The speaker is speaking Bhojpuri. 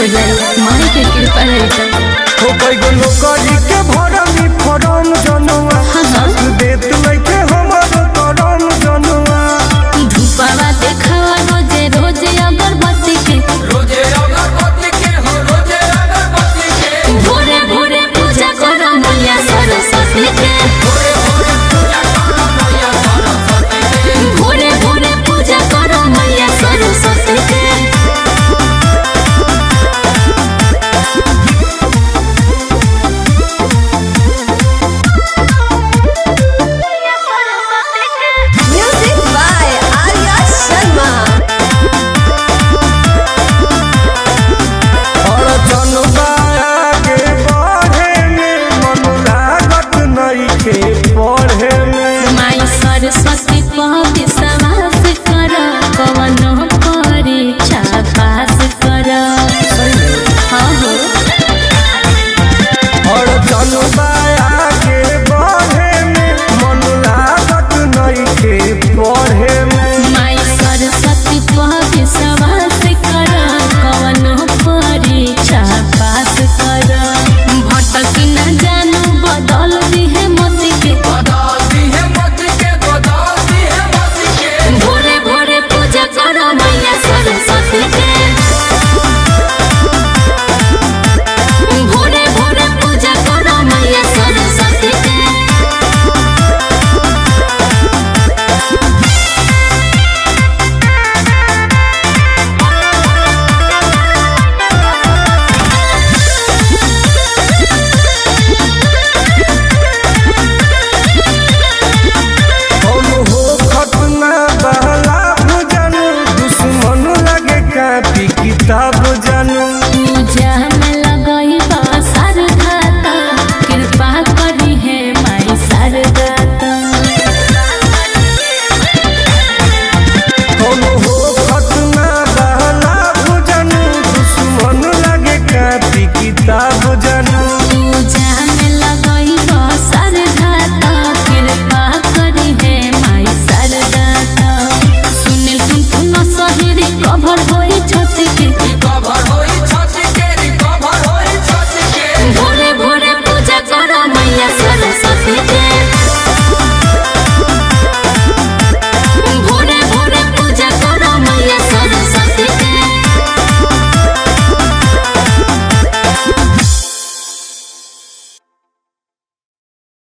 हो जाए माई के कृपा रही हो कईगो नौकरी के भरमी फॉर्म जनुआ साथ देत लइके हमर करम जनुआ धूपवा देखावा रोजे रोजे अगरबत्ती के हो रोजे अगरबत्ती के भोरे भोरे पूजा करो मैया सरस्वती के भोरे भोरे पूजा करो मैया सरस्वती के Music by Arya Sharma. और जनुआ आगे बढ़े में मन लागत नइखे पढ़े में माई सरस्वती पर विश्वास कर कवनो परीक्षा पास कर हाँ हो और जनुआ आगे बढ़े में मन लागत नइखे पढ़े में माई सरस्वती पर विश्वास कर कवनो परीक्षा पास कर भटकी न जानू बदल दिहे मति के बदलती है मत के भोरे भोरे पूजा करो मैया सरस्वती के भोरे भोरे पूजा करो मैया सरस्वती के हम हो खतना बहला भजन दुश्मन लगे कापी किताब जानू पूजा